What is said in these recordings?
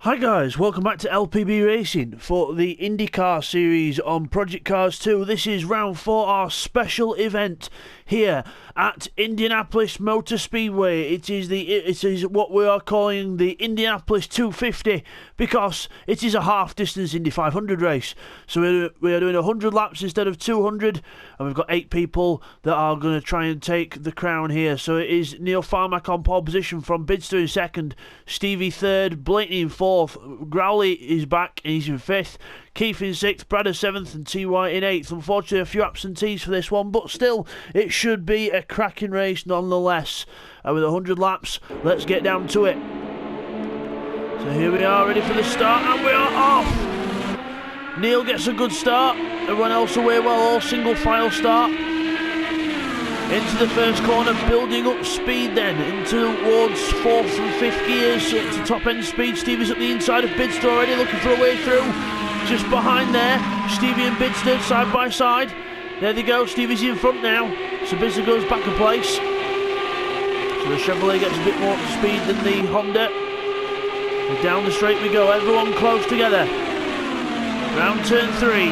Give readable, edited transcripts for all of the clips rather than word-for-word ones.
Hi guys, welcome back to LPB Racing for the INDYCAR series on Project Cars 2. This is round 4, our special event here at Indianapolis Motor Speedway. It is what we are calling the Indianapolis 250 because it is a half distance Indy 500 race. So we are doing 100 laps instead of 200, and we've got 8 people that are going to try and take the crown here. So it is Neil Farmack on pole position from Bidzster in second, Stevie third, Blakeney in fourth, Growley is back and he's in fifth, Keith in sixth, Bradder seventh and T.Y. in eighth. Unfortunately a few absentees for this one, but still it should be a cracking race nonetheless. And with 100 laps, let's get down to it. So here we are, ready for the start, and we are off. Neil gets a good start, everyone else away well, all single file start. Into the first corner, building up speed then, into towards 4th and 5th gears, up to top end speed. Stevie's at the inside of Bidzster already, looking for a way through. Just behind there, Stevie and Bidzster side by side. There they go, Stevie's in front now, so Bidzster goes back a place. So the Chevrolet gets a bit more speed than the Honda. And down the straight we go, everyone close together. Round turn 3,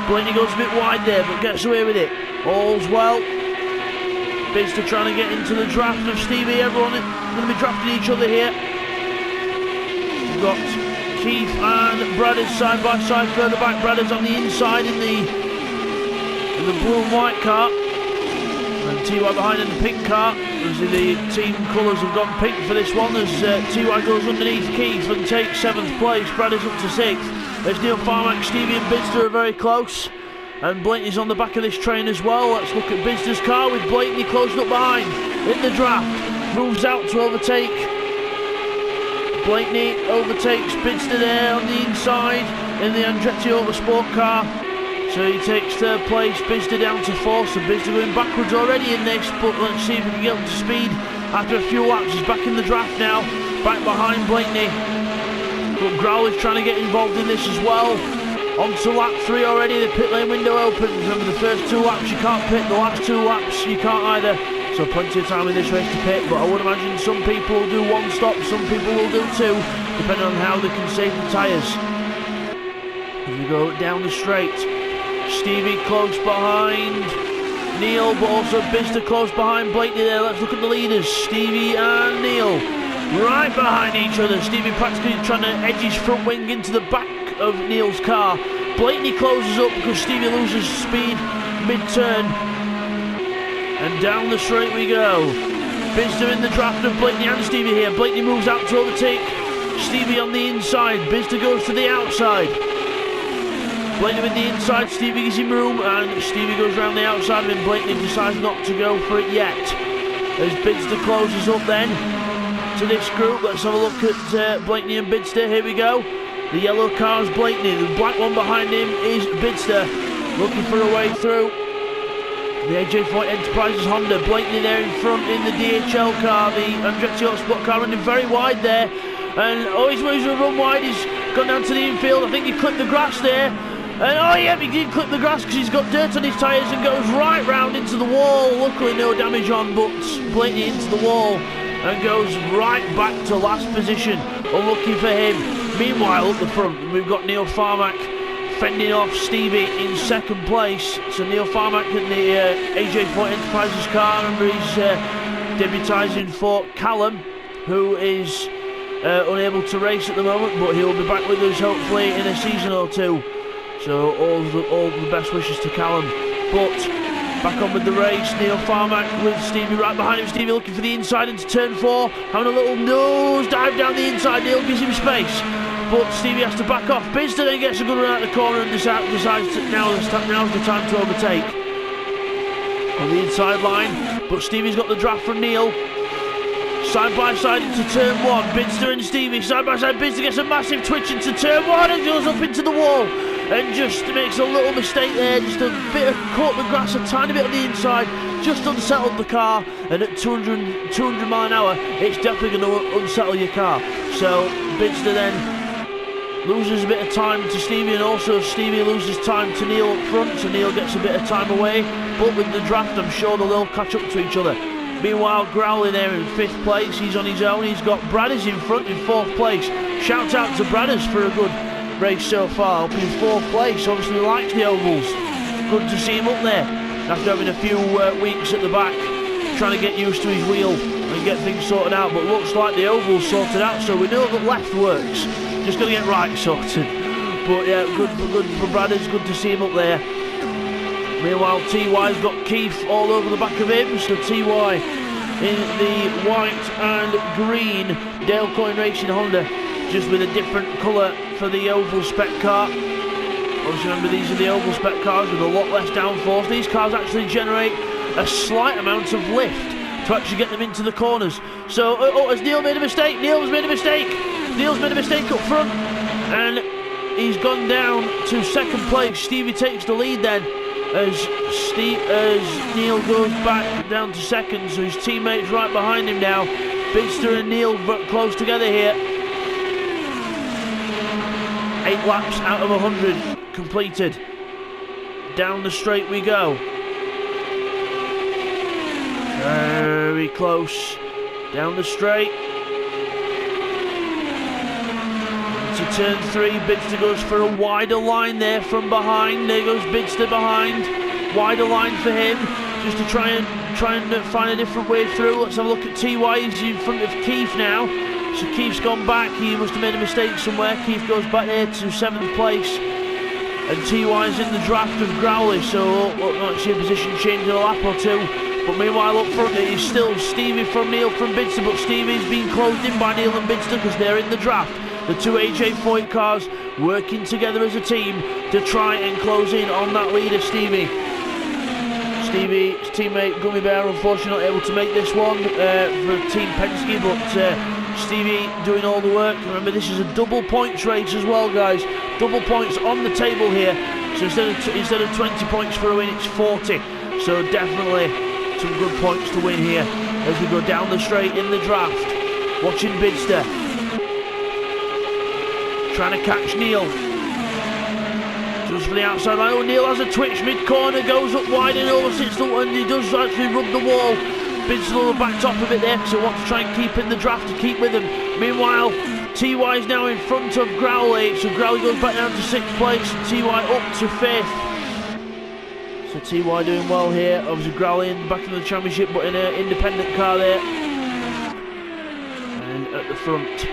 Blaney goes a bit wide there, but gets away with it. All's well. Bidzster trying to get into the draft of Stevie. Everyone going to be drafting each other here. We've got Keith and Bradders side by side further back. Bradders on the inside in the blue and white car, and T.Y. behind in the pink car. As the team colours have gone pink for this one, as T.Y. goes underneath Keith and takes 7th place. Bradders up to 6th. There's Neil Farmack, Stevie and Bidzster are very close. And Blakeney's on the back of this train as well. Let's look at Bidzster's car with Blakeney closed up behind. In the draft, moves out to overtake. Blakeney overtakes Bidzster there on the inside in the Andretti Autosport car. So he takes 3rd place, Bidzster down to 4th. So Bidzster going backwards already in this, but let's see if we can get up to speed after a few laps. He's back in the draft now, back behind Blakeney. But Growley's trying to get involved in this as well. On to lap 3 already, the pit lane window opens. Remember, the first 2 laps you can't pit, the last 2 laps you can't either. So plenty of time in this race to pit, but I would imagine some people will do 1 stop, some people will do 2, depending on how they can save the tyres. As we go down the straight, Stevie close behind Neil, but also Bidzster close behind Blakeney there. Let's look at the leaders, Stevie and Neil, right behind each other. Stevie practically trying to edge his front wing into the back of Neil's car. Blakeney closes up because Stevie loses speed mid-turn, and down the straight we go. Bidzster in the draft of Blakeney and Stevie here. Blakeney moves out to overtake Stevie on the inside. Bidzster goes to the outside. Blakeney with the inside, Stevie gives him room, and Stevie goes around the outside of him. Blakeney decides not to go for it yet. As Bidzster closes up then to this group, let's have a look at Blakeney and Bidzster. Here we go. The yellow car is Blakeney, the black one behind him is Bidzster, looking for a way through. The AJ4 Enterprises Honda, Blakeney there in front in the DHL car, the Andretti Autosport car running very wide there. And he's going to run wide, he's gone down to the infield. I think he clipped the grass there. And oh yeah, he did clip the grass because he's got dirt on his tyres and goes right round into the wall. Luckily no damage on, but Blakeney into the wall and goes right back to last position. Unlucky for him. Meanwhile, up the front, we've got Neil Farmack fending off Stevie in 2nd place. So Neil Farmack in the AJ4 Enterprises car, and he's debutising for Callum, who is unable to race at the moment, but he'll be back with us hopefully in a season or 2. So all the best wishes to Callum. But back on with the race, Neil Farmack with Stevie right behind him. Stevie looking for the inside into turn 4, having a little nose dive down the inside. Neil gives him space, but Stevie has to back off. Bidzster then gets a good run out of the corner and decides that now's the time to overtake on the inside line. But Stevie's got the draft from Neil. Side by side into turn 1, Bidzster and Stevie side by side. Bidzster gets a massive twitch into turn 1 and goes up into the wall and just makes a little mistake there, just a bit of caught the grass a tiny bit on the inside, just unsettled the car. And at 200 mile an hour, it's definitely going to unsettle your car. So Bidzster then loses a bit of time to Stevie, and also Stevie loses time to Neil up front, so Neil gets a bit of time away. But with the draft, I'm sure they'll catch up to each other. Meanwhile, Growley there in 5th place. He's on his own. He's got Bradders in front in 4th place. Shout out to Bradders for a good race so far, up in 4th place. Obviously he likes the ovals. Good to see him up there after having a few weeks at the back, trying to get used to his wheel and get things sorted out. But looks like the oval's sorted out, so we know that left works. Just got to get right sorted. But yeah, good for Bradders. Good to see him up there. Meanwhile, TY's got Keith all over the back of him. So TY in the white and green Dale Coyne Racing Honda, just with a different colour for the oval spec car. Obviously, remember, these are the oval spec cars with a lot less downforce. These cars actually generate a slight amount of lift to actually get them into the corners. So, has Neil made a mistake? Neil's made a mistake. Neil's made a mistake up front, and he's gone down to 2nd place. Stevie takes the lead then, as Neil goes back down to 2nd. So his teammates right behind him now. Bidzster and Neil close together here. 8 laps out of 100 completed. Down the straight we go. Very close. Down the straight. To turn 3, Bidzster goes for a wider line there from behind. There goes Bidzster behind. Wider line for him, just to try and find a different way through. Let's have a look at TY. He's in front of Keith now. So Keith's gone back. He must have made a mistake somewhere. Keith goes back there to 7th place. And TY's in the draft of Growley, so not see a position change in a lap or two. But meanwhile up front it is still Stevie from Neil from Bidzster, but Stevie's been closed in by Neil and Bidzster because they're in the draft. The 2 AJ Foyt cars working together as a team to try and close in on that leader, Stevie. Stevie's teammate Gummy Bear unfortunately not able to make this one for Team Penske, but Stevie doing all the work. Remember, this is a double points race as well, guys. Double points on the table here. So instead of 20 points for a win, it's 40. So definitely some good points to win here as we go down the straight in the draft. Watching Bidzster trying to catch Neil. Just for the outside line. Oh, Neil has a twitch mid-corner, goes up wide and over and he does actually rub the wall. Bidzster on the back top of it there, because he wants to try and keep in the draft to keep with him. Meanwhile, TY is now in front of Growley, so Growley goes back down to 6th place, and TY up to 5th. So TY doing well here. Obviously Growley back in the championship, but in an independent car there. And at the front,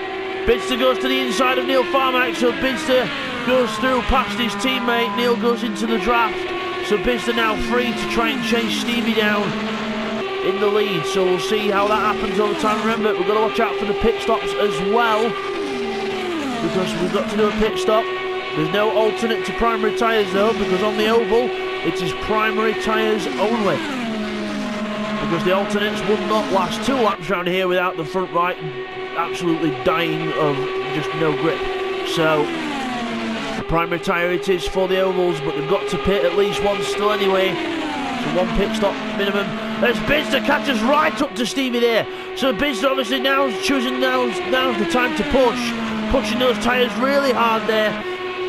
Bidzster goes to the inside of Neil Farmack, so Bidzster goes through past his teammate. Neil goes into the draft, so Bidzster now free to try and chase Stevie down in the lead. So we'll see how that happens over time. Remember, we've got to watch out for the pit stops as well, because we've got to do a pit stop. There's no alternate to primary tyres though, because on the oval it is primary tyres only, because the alternates would not last 2 laps around here without the front right absolutely dying of just no grip. So the primary tyre it is for the ovals, but they've got to pit at least once still anyway, so 1 pit stop minimum. As Bidzster catches right up to Stevie there, so Bidzster obviously now choosing now's the time to pushing those tyres really hard there,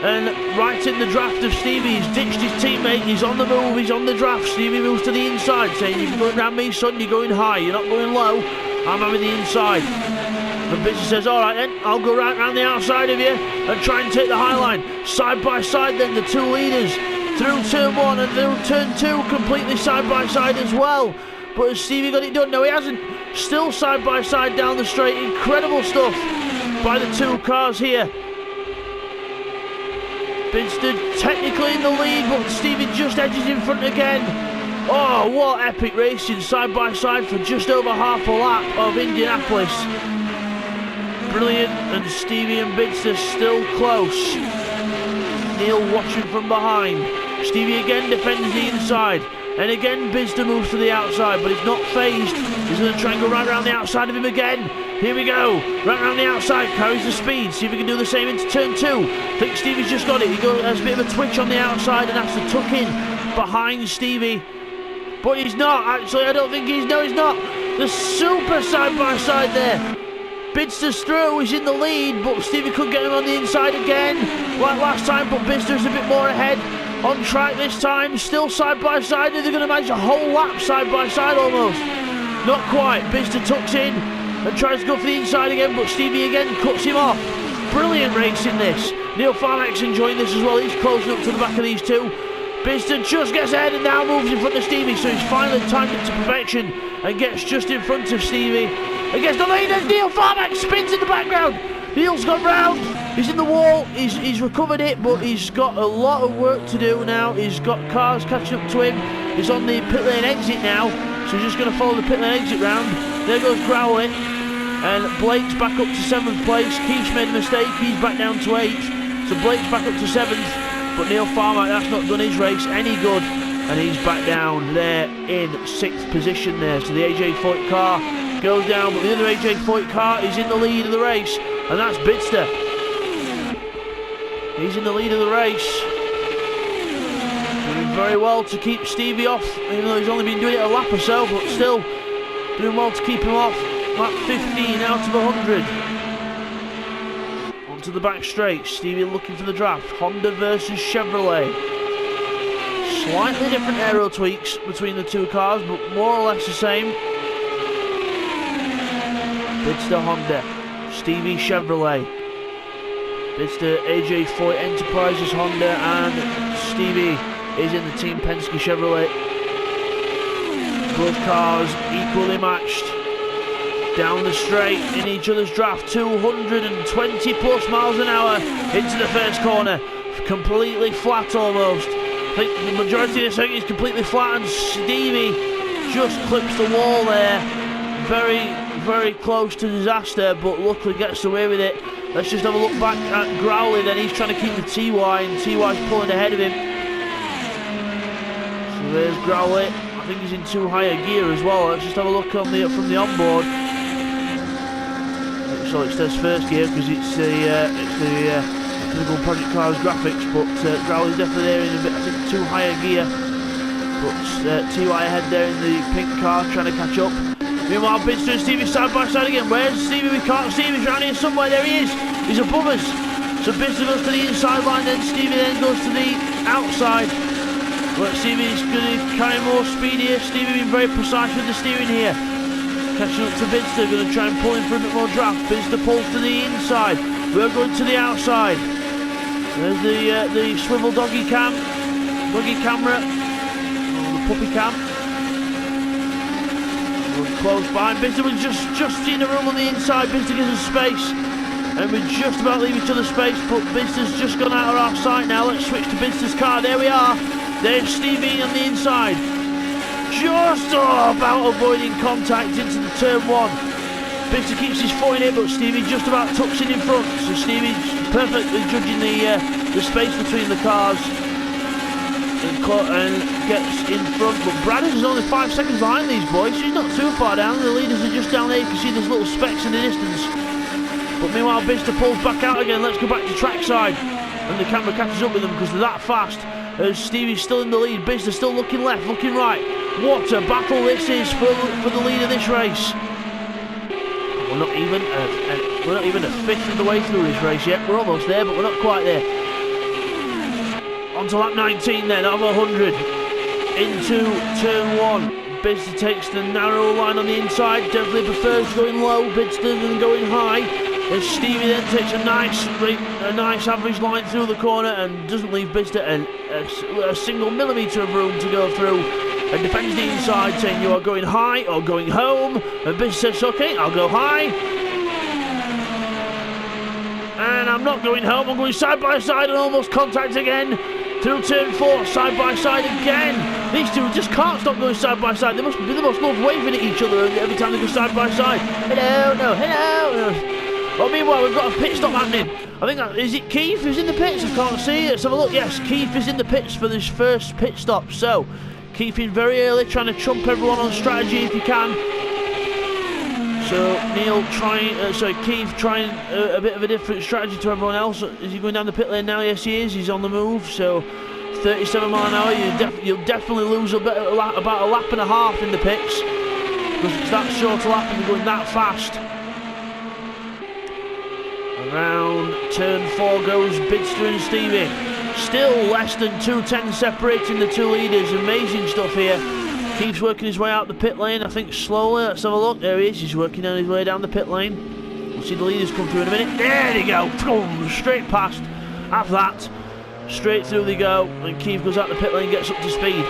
and right in the draft of Stevie. He's ditched his teammate, he's on the move, he's on the draft. Stevie moves to the inside saying, "You're going around me, son, you're going high, you're not going low, I'm having the inside." And Bidzster says, "Alright then, I'll go right round the outside of you and try and take the high line." Side by side then, the 2 leaders through turn 1 and through turn 2, completely side by side as well. But has Stevie got it done? No, he hasn't. Still side by side down the straight. Incredible stuff by the 2 cars here. Bidzster technically in the lead, but Stevie just edges in front again. Oh, what epic racing, side by side for just over half a lap of Indianapolis. Brilliant, and Stevie and Bidzster still close. Neil watching from behind. Stevie again defends the inside, and again Bidzster moves to the outside, but he's not phased. He's going to try and go right around the outside of him again. Here we go, right around the outside, carries the speed. See if he can do the same into turn 2. I think Stevie's just got it. He has a bit of a twitch on the outside and has to tuck in behind Stevie. But he's not, actually, I don't think he's, no he's not. The super side by side there. Bidzster's through, he's in the lead, but Stevie could get him on the inside again, like last time, but Bidzster's a bit more ahead. On track this time, still side by side, and they're going to manage a whole lap side by side almost. Not quite. Bidzster tucks in and tries to go for the inside again, but Stevie again cuts him off. Brilliant race in this. Neil Farmack's enjoying this as well. He's closing up to the back of these two. Bidzster just gets ahead and now moves in front of Stevie, so he's finally timed it to perfection and gets just in front of Stevie. Against the lead, there's Neil Farmack, spins in the background. Neil's gone round, he's in the wall, he's recovered it, but he's got a lot of work to do now. He's got cars catching up to him. He's on the pit lane exit now, so he's just going to follow the pit lane exit round. There goes Growley, and Blake's back up to 7th place. Keith's made a mistake, he's back down to 8th, so Blake's back up to 7th, but Neil Farmack, that's not done his race any good, and he's back down there in 6th position there. So the AJ40 car goes down, but the other AJ40 car is in the lead of the race, and that's Bidzster. He's in the lead of the race. Doing very well to keep Stevie off, even though he's only been doing it a lap or so, but still doing well to keep him off. Lap 15 out of 100. Onto the back straight, Stevie looking for the draft. Honda versus Chevrolet. Slightly different aero tweaks between the two cars, but more or less the same. Bidzster Honda, Stevie Chevrolet. Bidzster AJ40 Enterprises Honda, and Stevie is in the Team Penske Chevrolet. Both cars equally matched. Down the straight in each other's draft, 220 plus miles an hour into the first corner. Completely flat almost. I think the majority of the circuit is completely flat, and Stevie just clips the wall there. Very close to disaster, but luckily gets away with it. Let's just have a look back at Growley then. He's trying to keep the TY, and TY's pulling ahead of him. So there's Growley. I think he's in too high a gear as well. Let's just have a look on from the onboard. So it says first gear because it's the Physical Project Cars graphics, but Growley's definitely there in a bit, I think, too high a gear. But TY ahead there in the pink car trying to catch up. Meanwhile, Bidzster and Stevie side by side again. Where's Stevie? We can't see him. He's around here somewhere. There he is. He's above us. So Bidzster goes to the inside line, then Stevie then goes to the outside. But Stevie's going to carry more speed here. Stevie being very precise with the steering here. Catching up to Bidzster, going to try and pull him for a bit more draft. Bidzster pulls to the inside. We're going to the outside. There's the swivel doggy camera. The puppy cam. Close by. Bidzster was just in a room on the inside. Bidzster gives us space, and we just about leave each other space, but Bidzster's just gone out of our sight now. Let's switch to Bidzster's car. There we are. There's Stevie on the inside. Just about avoiding contact into the turn 1. Bidzster keeps his foot in it, but Stevie just about tucks in front. So Stevie's perfectly judging the space between the cars and gets in front. But Bradders is only 5 seconds behind these boys, so he's not too far down. The leaders are just down there. You can see there's little specks in the distance. But meanwhile, Bidzster pulls back out again. Let's go back to trackside. And the camera catches up with them because they're that fast. As Stevie's still in the lead, Bidzster still looking left, looking right. What a battle this is for the lead of this race. We're not even a fifth of the way through this race yet. We're almost there, but we're not quite there. On to lap 19 then, out of 100. Into turn 1. Bidzster takes the narrow line on the inside. Definitely prefers going low, Bidzster, than going high. As Stevie then takes a nice average line through the corner and doesn't leave Bidzster a single millimetre of room to go through. And defends the inside, saying you are going high or going home. And Bidzster says, okay, I'll go high. And I'm not going home, I'm going side by side and almost contact again. Through turn 4, side by side again. These two just can't stop going side by side. They must love waving at each other every time they go side by side. Hello, no, hello, no. Well, meanwhile, we've got a pit stop happening. I think is it Keith who's in the pits? I can't see. Let's have a look. Yes, Keith is in the pits for this first pit stop. So, Keith in very early, trying to trump everyone on strategy if he can. So Keith trying a bit of a different strategy to everyone else. Is he going down the pit lane now? Yes, he is. He's on the move. So 37 mile an hour. You'll definitely lose about a lap and a half in the pits because it's that short a lap and you're going that fast. Around turn 4 goes Bidzster and Stevie. Still less than 2 tenths separating the two leaders. Amazing stuff here. Keith's working his way out the pit lane, I think slowly. Let's have a look. There he is, he's working on his way down the pit lane. We'll see the leaders come through in a minute. There they go, boom, straight past. After that, straight through they go, and Keith goes out the pit lane, gets up to speed.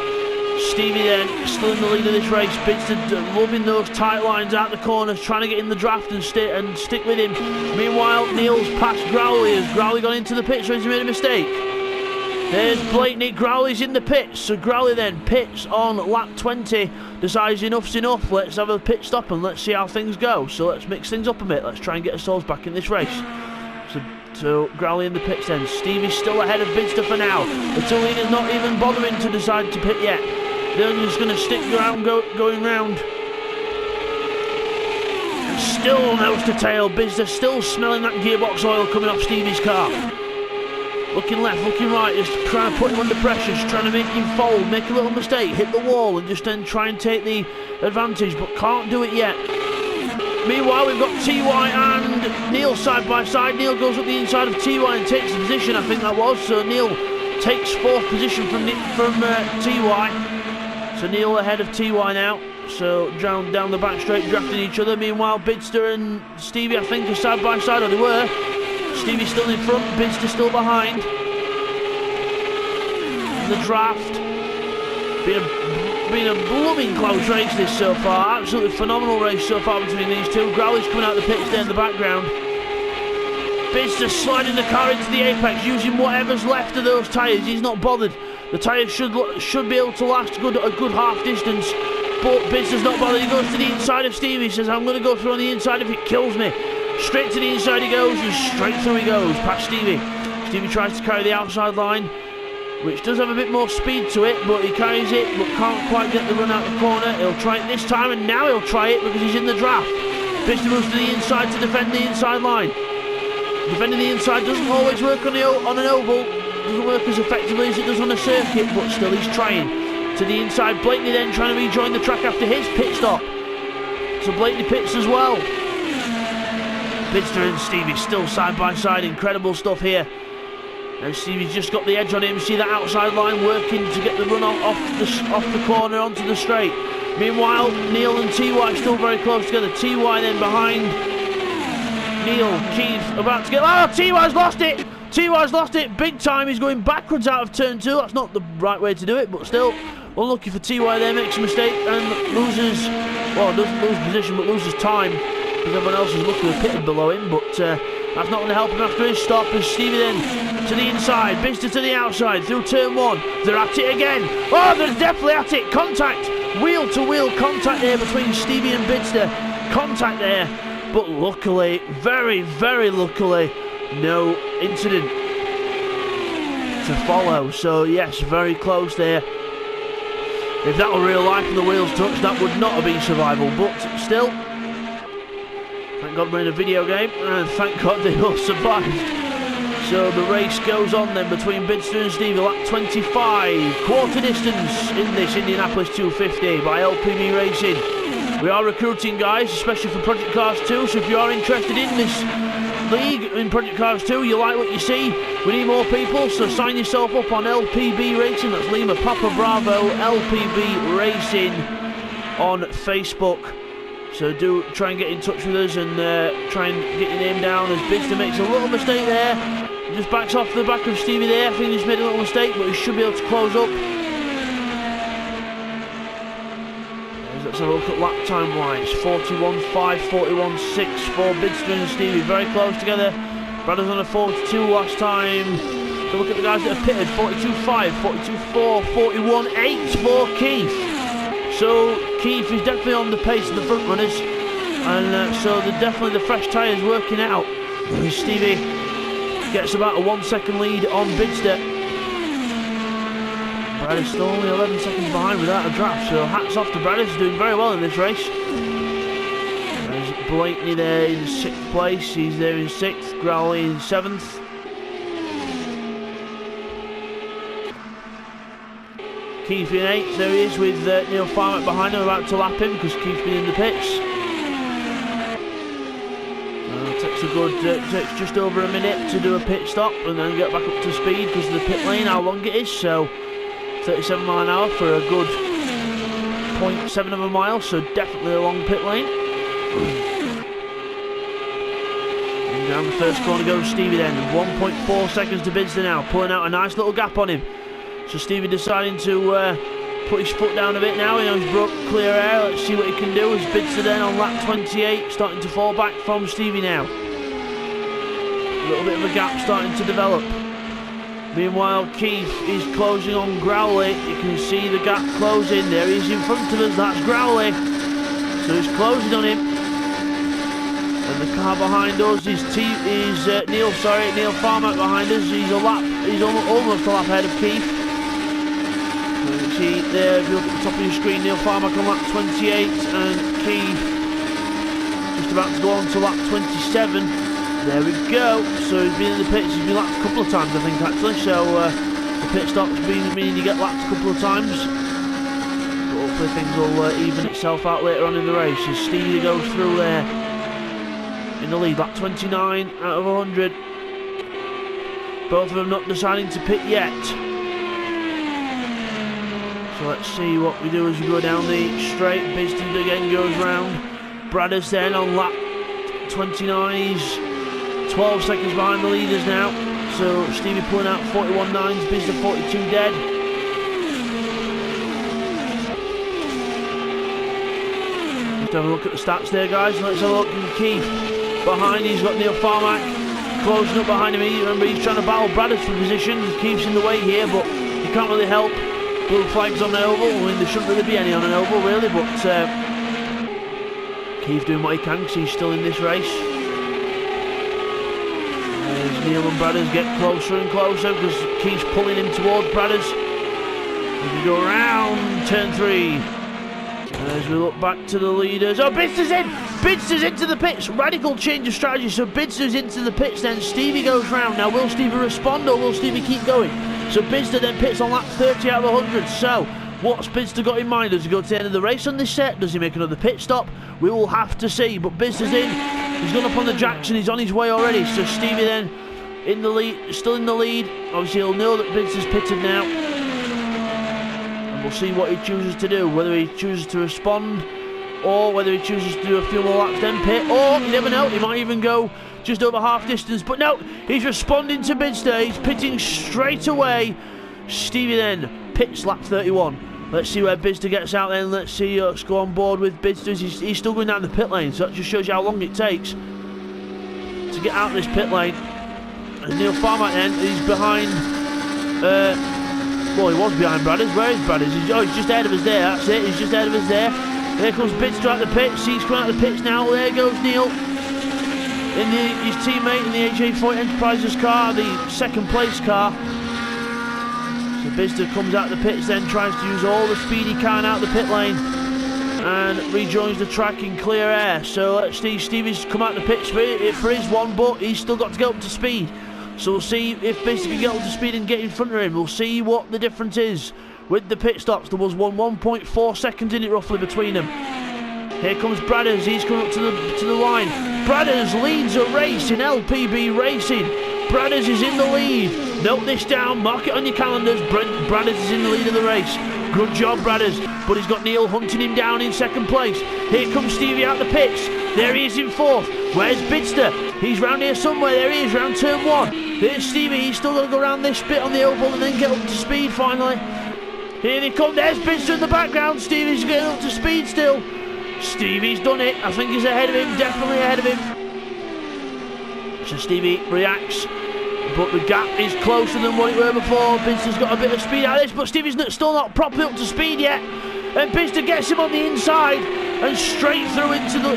Stevie then, still in the lead of this race. Bidzster loving those tight lines out the corners, trying to get in the draft and stick with him. Meanwhile, Neil's past Growley. Has Growley gone into the pits or has he made a mistake? There's Blakeney, Growley's in the pits. So Growley then pits on lap 20, decides enough's enough, let's have a pit stop and let's see how things go. So let's mix things up a bit, let's try and get ourselves back in this race. So Growley in the pits then. Stevie's still ahead of Bidzster for now. The two leaders not even bothering to decide to pit yet. They're just going to stick around, going round. And still nose to tail. Bidzster still smelling that gearbox oil coming off Stevie's car. Looking left, looking right, just trying to put him under pressure, just trying to make him fold, make a little mistake, hit the wall and just then try and take the advantage, but can't do it yet. Meanwhile, we've got TY and Neil side by side. Neil goes up the inside of TY and takes the position, I think that was. So Neil takes 4th position from TY. So Neil ahead of TY now. So down the back straight, drafting each other. Meanwhile, Bidzster and Stevie, I think, are side by side, or they were. Stevie's still in front, Bidzster still behind. The draft. Been a blooming close race this so far. Absolutely phenomenal race so far between these two. Growley's coming out the pits there in the background. Bidzster sliding the car into the apex, using whatever's left of those tyres. He's not bothered. The tyres should be able to last a good half distance, but Bidzster's not bothered. He goes to the inside of Stevie. He says, I'm going to go through on the inside if it kills me. Straight to the inside he goes, and straight through he goes, past Stevie. Stevie tries to carry the outside line, which does have a bit more speed to it, but he carries it, but can't quite get the run out the corner. He'll try it this time, and now he'll try it because he's in the draft. Bidzster moves to the inside to defend the inside line. Defending the inside doesn't always work on an oval, doesn't work as effectively as it does on a circuit, but still he's trying. To the inside, Blakeney then trying to rejoin the track after his pit stop. So Blakeney pits as well. Bidzster and Stevie still side by side, incredible stuff here. And Stevie's just got the edge on him. See that outside line working to get the run off the corner onto the straight. Meanwhile, Neil and TY still very close together. TY then behind Neil. Keith about to get... Oh, TY's lost it! TY's lost it big time. He's going backwards out of turn 2. That's not the right way to do it, but still unlucky for TY there. Makes a mistake and loses... Well, doesn't lose position, but loses time, because everyone else is luckily pitted below him, but that's not going to help him after his stop. As Stevie then to the inside, Bidzster to the outside through turn 1. They're at it again. Oh, they're definitely at it. Contact, wheel to wheel contact there between Stevie and Bidzster. Contact there, but luckily, very, very luckily, no incident to follow. So yes, very close there. If that were real life and the wheels touched, that would not have been survival, but still, thank God we're in a video game, and thank God they all survived. So the race goes on then between Bidzster and Stevie, lap 25, quarter distance in this Indianapolis 250 by LPB Racing. We are recruiting guys, especially for Project Cars 2, so if you are interested in this league in Project Cars 2, you like what you see, we need more people, so sign yourself up on LPB Racing. That's Lima Papa Bravo LPB Racing on Facebook. So do try and get in touch with us and try and get your name down, as Bidzster makes a little mistake there. Just backs off the back of Stevie there. I think he's made a little mistake, but he should be able to close up. Let's have a look at lap time wise. 41.5, 41.6 for Bidzster and Stevie. Very close together. Brad was on a 42 last time. So look at the guys that have pitted. 42.5, 42.4, 41.8 for Keith. So Keith is definitely on the pace of the front runners. And so definitely the fresh tyres working out. And Stevie gets about a 1 second lead on Bidzster. Brad is still only 11 seconds behind without a draft, so hats off to Brad. He's doing very well in this race. There's Blakeney there in 6th place, he's there in 6th, Growley in 7th. Keith in 8th, there he is with Neil Farmer behind him, about to lap him because Keith's been in the pits. Takes just over a minute to do a pit stop and then get back up to speed because of the pit lane, how long it is, so 37 mile an hour for a good 0.7 of a mile, so definitely a long pit lane. And down the first corner goes Stevie then. 1.4 seconds to Bidzster now, pulling out a nice little gap on him. So Stevie deciding to put his foot down a bit now. He's broke clear air. Let's see what he can do as Bidzster then on lap 28, starting to fall back from Stevie now. A little bit of a gap starting to develop. Meanwhile, Keith is closing on Growley. You can see the gap closing. There he is in front of us. That's Growley. So he's closing on him. And the car behind us is Neil Farmack behind us. He's almost a lap ahead of Keith. So you can see there, if you look at the top of your screen, Neil Farmack on lap 28 and Keith just about to go on to lap 27. There we go. So he's been in the pits. He's been lapped a couple of times, I think, actually. So the pit stop's meaning you get lapped a couple of times. But hopefully things will even itself out later on in the race as Stevie goes through there in the lead. Lap 29 out of 100. Both of them not deciding to pit yet. So let's see what we do as we go down the straight. Bidzster again goes round. Bradders then on lap 29. He's 12 seconds behind the leaders now. So Stevie pulling out 41.9s, Bidzster 42 dead. Let's have a look at the stats there, guys. Let's have a look at Keith. Behind, he's got Neil Farmack closing up behind him. Remember, he's trying to battle Bradders for position. Keith's in the way here, but he can't really help. Blue flags on the oval. I mean, there shouldn't really be any on an oval, really, but Keith doing what he can because he's still in this race. As Neil and Bradders get closer and closer because Keith's pulling him towards Bradders. As we go around turn 3. As we look back to the leaders. Oh, Bidzster's in! Bidzster's into the pits! Radical change of strategy. So Bidzster's into the pits then. Stevie goes round. Now, will Stevie respond or will Stevie keep going? So Bidzster then pits on lap 30 out of 100. So, what's Bidzster got in mind? Does he go to the end of the race on this set? Does he make another pit stop? We will have to see. But Bidzster's in. He's gone up on the Jackson. He's on his way already. So Stevie then in the lead, still in the lead. Obviously, he'll know that Bidzster's pitted now. And we'll see what he chooses to do. Whether he chooses to respond or whether he chooses to do a few more laps then pit. Or, you never know, he might even go just over half distance. But no, he's responding to Bidzster. He's pitting straight away. Stevie then pits lap 31. Let's see where Bidzster gets out then. Let's see, let's go on board with Bidzster. He's still going down the pit lane, so that just shows you how long it takes to get out of this pit lane. And Neil Farmack then, he's behind, well, he was behind Bradders. Where is Bradders? He's just ahead of us there, that's it, he's just ahead of us there. There comes Bidzster out the pits, he's coming out the pits now. There goes Neil. His teammate in the HA40 Enterprises car, the second place car. So Bidzster comes out the pits then, tries to use all the speed he can out the pit lane and rejoins the track in clear air. So let's see, Stevie's come out the pits for his one, but he's still got to get up to speed. So we'll see if Bidzster can get up to speed and get in front of him. We'll see what the difference is with the pit stops. There was 1.4 seconds in it roughly between them. Here comes Bradders, he's coming up to the line. Bradders leads a race in LPB Racing. Bradders is in the lead. Note this down, mark it on your calendars. Bradders is in the lead of the race. Good job, Bradders. But he's got Neil hunting him down in second place. Here comes Stevie out the pits. There he is in fourth. Where's Bidzster? He's round here somewhere. There he is, round turn 1. There's Stevie. He's still got to go around this bit on the oval and then get up to speed finally. Here they come. There's Bidzster in the background. Stevie's getting up to speed still. Stevie's done it. I think he's ahead of him. Definitely ahead of him. So Stevie reacts. But the gap is closer than what it were before. Bidzster's got a bit of speed out of this, but Stevie's still not properly up to speed yet. And Bidzster gets him on the inside and straight through into the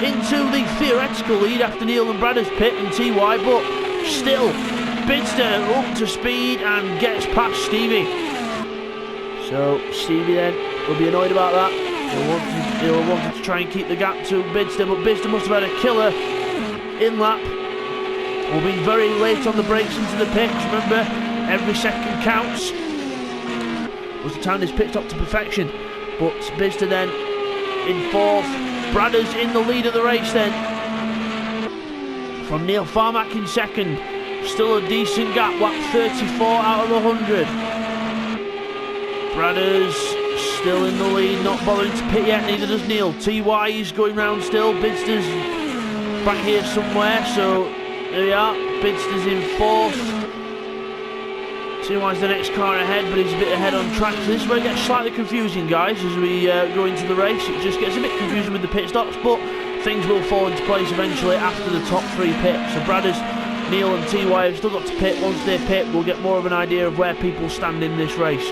theoretical lead after Neil and Bradders pit and TY. But still, Bidzster up to speed and gets past Stevie. So Stevie then will be annoyed about that. He'll want to try and keep the gap to Bidzster, but Bidzster must have had a killer in lap. We'll be very late on the brakes into the pits. Remember, every second counts. Was the time this pit stop to perfection. But Bidzster then in fourth. Bradders in the lead of the race then. From Neil Farmack in second. Still a decent gap, lap 34 out of 100. Bradders still in the lead, not bothering to pit yet, neither does Neil. TY is going round still, Bidzster's back here somewhere, so there we are, Bidzster's in 4th. TY's the next car ahead, but he's a bit ahead on track, so this is where it gets slightly confusing, guys, as we go into the race. It just gets a bit confusing with the pit stops, but things will fall into place eventually after the top 3 pits. So Bradders, Neil and TY have still got to pit. Once they pit, we'll get more of an idea of where people stand in this race.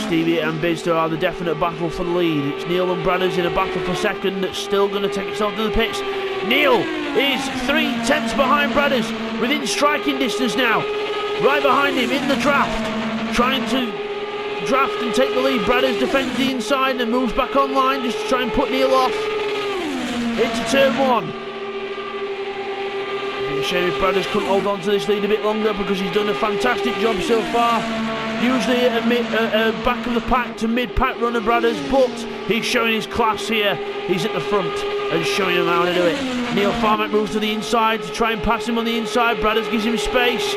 Stevie and Bidzster are the definite battle for the lead. It's Neil and Bradders in a battle for second that's still going to take itself to the pits. Neil is 3/10 behind Bradders, within striking distance now. Right behind him in the draft, trying to draft and take the lead. Bradders defends the inside and moves back online just to try and put Neil off into turn 1. It'd be a shame if Bradders couldn't hold on to this lead a bit longer, because he's done a fantastic job so far. Usually at a back of the pack to mid-pack runner, Bradders, but he's showing his class here. He's at the front and showing him how to do it. Neil Farmack moves to the inside to try and pass him on the inside. Bradders gives him space.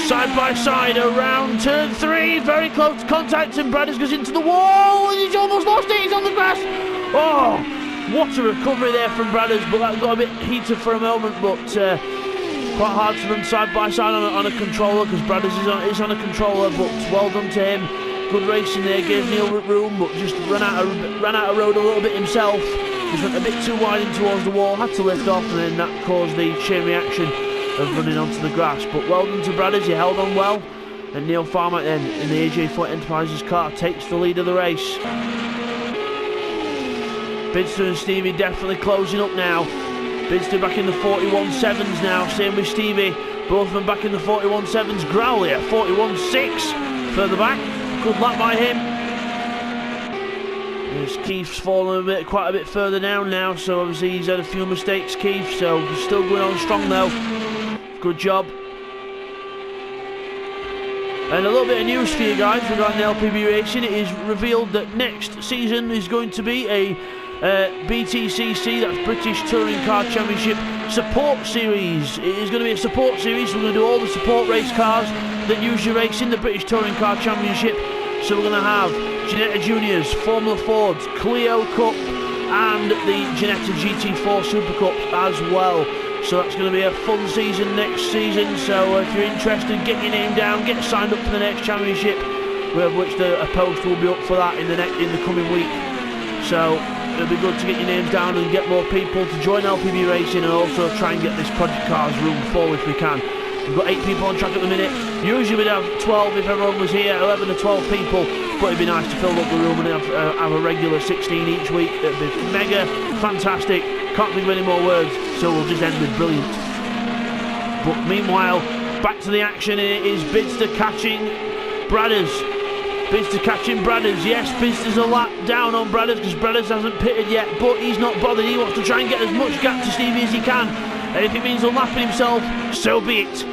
Side by side around turn 3, very close contact, and Bradders goes into the wall and he's almost lost it. He's on the grass. Oh, what a recovery there from Bradders, but that got a bit heated for a moment, but quite hard to run side by side on a controller, because Bradders is on a controller, but well done to him. Good racing there, gave Neil room, but just ran out of road a little bit himself. Just went a bit too wide in towards the wall, had to lift off, and then that caused the chain reaction of running onto the grass. But well done to Bradders, he held on well, and Neil Farmack then in the AJ Foot Enterprises car takes the lead of the race. Bidzster and Stevie definitely closing up now. Bidzster back in the 41.7s now, same with Stevie, both of them back in the 41.7s. Growley at 41.6 further back, good lap by him. As Keith's fallen quite a bit further down now, so obviously he's had a few mistakes, Keith, so he's still going on strong though. Good job. And a little bit of news for you guys regarding LPB racing. It is revealed that next season is going to be a BTCC, that's British Touring Car Championship Support Series. It is going to be a support series, so we're going to do all the support race cars that usually race in the British Touring Car Championship. So we're going to have Ginetta Juniors, Formula Fords, Clio Cup, and the Ginetta GT4 Super Cup as well. So that's going to be a fun season next season. So if you're interested, get your name down, get signed up for the next championship, which a post will be up for that in the coming week. So it'll be good to get your names down and get more people to join LPB racing, and also try and get this Project Cars room full if we can. We've got 8 people on track at the minute. Usually we'd have 12 if everyone was here, 11 or 12 people, but it'd be nice to fill up the room and have a regular 16 each week. It'd be mega fantastic. Can't think of any more words, so we'll just end with brilliant. But meanwhile, back to the action. It is Bidzster catching Bradders. Bidzster catching Bradders. Yes, Bidzster's a lap down on Bradders because Bradders hasn't pitted yet, but he's not bothered. He wants to try and get as much gap to Stevie as he can, and if it means unlapping himself, so be it.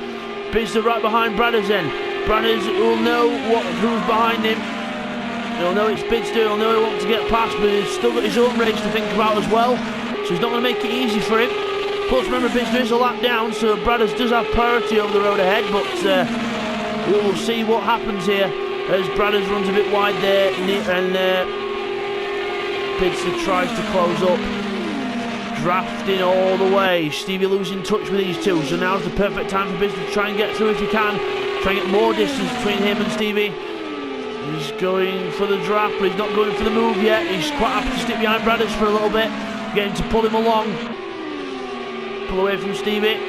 Bidzster right behind Bradders then. Bradders will know who's behind him. He'll know it's Bidzster, he'll know he wants to get past, but he's still got his own race to think about as well, so he's not going to make it easy for him. Plus remember, Bidzster is a lap down, so Bradders does have priority over the road ahead, but we will see what happens here as Bradders runs a bit wide there, and Bidzster tries to close up. Drafting all the way. Stevie losing touch with these two, so now's the perfect time for Bidzster to try and get through if he can. Try and get more distance between him and Stevie. He's going for the draft, but he's not going for the move yet. He's quite happy to stick behind Bradders for a little bit, getting to pull him along. Pull away from Stevie.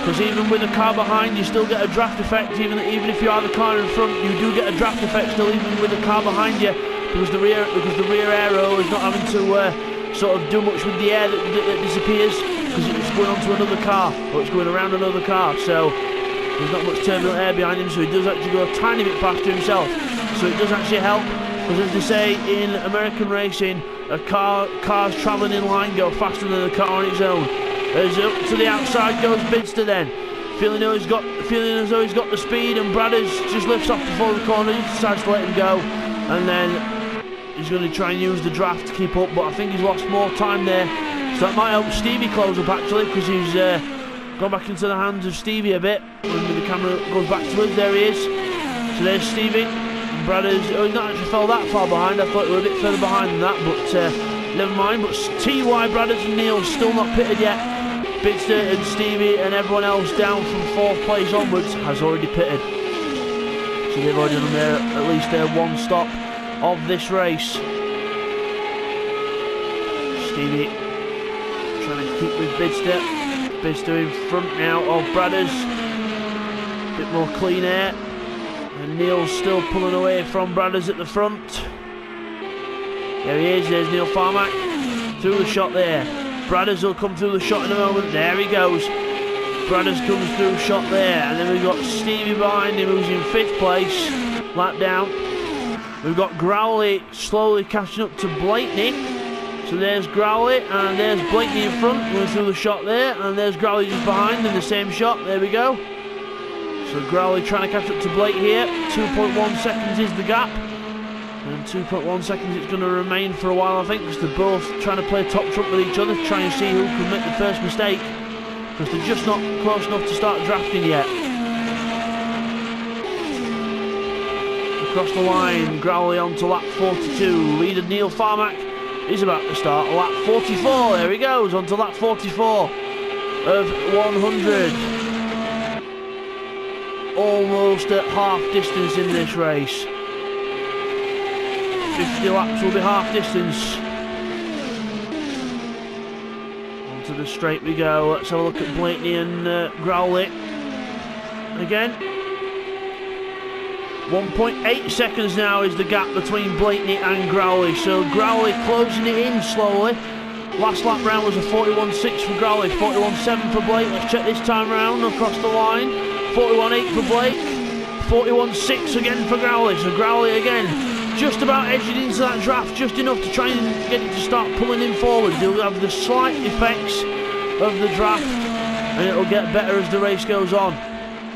Because even with a car behind, you still get a draft effect. Even if you are the car in front, you do get a draft effect still, even with a car behind you, because the rear aero is not having to sort of do much with the air that disappears, because it's going onto another car, or it's going around another car, so there's not much turbulent air behind him, so he does actually go a tiny bit faster himself. So it does actually help, because as they say in American racing, cars travelling in line go faster than a car on its own. As up to the outside goes Bidzster then, feeling as though he's got the speed, and Bradders just lifts off before the corner, he decides to let him go, and then he's going to try and use the draft to keep up, but I think he's lost more time there, so that might help Stevie close up actually, because he's gone back into the hands of Stevie a bit. When the camera goes back to us, there he is. So there's Stevie. Brothers, oh, he's not actually fell that far behind. I thought he was a bit further behind than that, but never mind. But TY, Brothers and Neil still not pitted yet. Bidzster and Stevie and everyone else down from 4th place onwards has already pitted. So they've already done at least their one stop of this race. Stevie trying to keep with Bidzster. Bidzster in front now of Brothers. Bit more clean air. And Neil's still pulling away from Brothers at the front. There he is, there's Neil Farmack. Through the shot there. Brothers will come through the shot in a moment. There he goes. Brothers comes through shot there. And then we've got Stevie behind him who's in 5th place. Lap down. We've got Growley slowly catching up to Blakeney. So there's Growley and there's Blakeney in front. Going through the shot there. And there's Growley just behind in the same shot. There we go. So Growley trying to catch up to Blake here. 2.1 seconds is the gap. And 2.1 seconds it's going to remain for a while, I think, because they're both trying to play top trump with each other, trying to see who can make the first mistake, because they're just not close enough to start drafting yet. Across the line, Growley on to lap 42. Leader Neil Farmack is about to start lap 44. There he goes, on to lap 44 of 100. Almost at half distance in this race. 50 laps will be half distance. Onto the straight we go. Let's have a look at Blakeney and Growley. Again. 1.8 seconds now is the gap between Blakeney and Growley. So Growley closing it in slowly. Last lap round was a 41.6 for Growley, 41.7 for Blake. Let's check this time round across the line. 41.8 for Blake, 41.6 again for Growley. So Growley again, just about edging into that draft, just enough to try and get it to start pulling him forward. He'll have the slight effects of the draft, and it'll get better as the race goes on.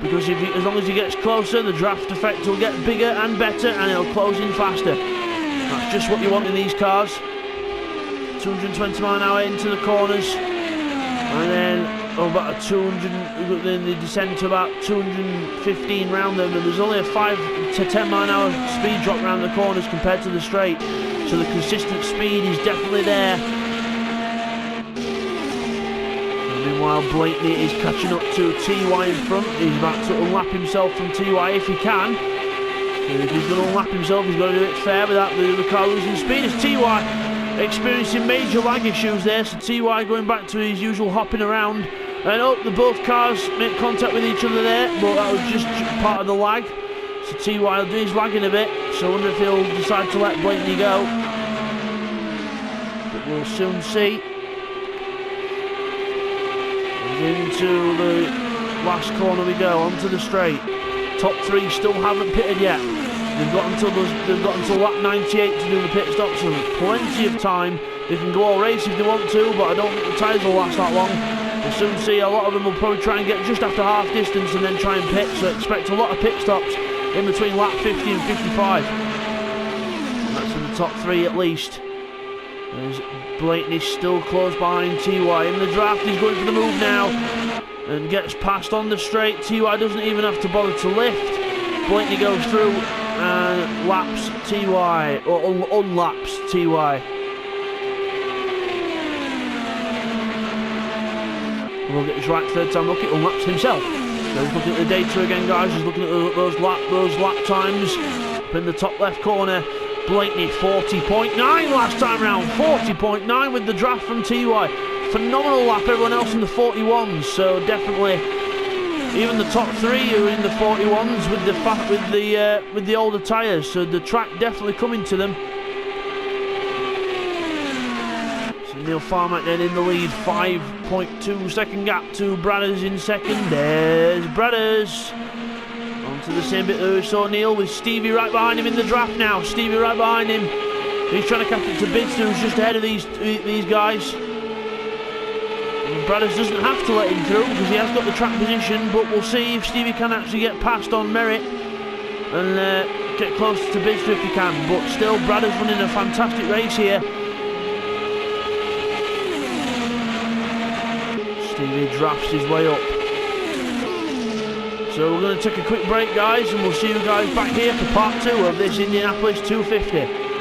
Because as long as he gets closer, the draft effect will get bigger and better, and it'll close in faster. That's just what you want in these cars. 220 mile an hour into the corners, and then about a 200, then they descend to about 215 round them, and there's only a 5 to 10 mile an hour speed drop round the corners compared to the straight, so the consistent speed is definitely there. And meanwhile, Blakeney is catching up to TY in front. He's about to unlap himself from TY if he can. And if he's going to unlap himself, he's got to do it fair without the car losing speed. As TY experiencing major lag issues there, so TY going back to his usual hopping around. And the both cars make contact with each other there, but that was just part of the lag. So TY will do his lagging a bit, so I wonder if he'll decide to let Blakeney go. But we'll soon see. And into the last corner we go, onto the straight. Top 3 still haven't pitted yet. They've got until lap 98 to do the pit stop, so there's plenty of time. They can go all race if they want to, but I don't think the tyres will last that long. We'll soon see. A lot of them will probably try and get just after half distance and then try and pit, so expect a lot of pit stops in between lap 50 and 55. And that's in the top 3 at least. There's Blakeney still close behind TY. In the draft, he's going for the move now and gets past on the straight. TY doesn't even have to bother to lift. Blakeney goes through and laps TY, or unlaps TY. We'll get this right third time look, it unlaps himself. So he's looking at the data again, guys. He's looking at those lap times. Up in the top left corner, Blakeney 40.9 last time round. 40.9 with the draft from TY. Phenomenal lap, everyone else in the 41s. So definitely, even the top 3 are in the 41s with the older tyres. So the track definitely coming to them. Neil Farmack then in the lead, 5.2 second gap to Brothers in second. There's Brothers. On to the same bit that we saw Neil, with Stevie right behind him in the draft now. Stevie right behind him. He's trying to catch it to Bidzster, who's just ahead of these guys. And Brothers doesn't have to let him through because he has got the track position, but we'll see if Stevie can actually get past on merit and get close to Bidzster if he can. But still, Brothers running a fantastic race here. Stevie drafts his way up. So we're going to take a quick break, guys, and we'll see you guys back here for part 2 of this Indianapolis 250.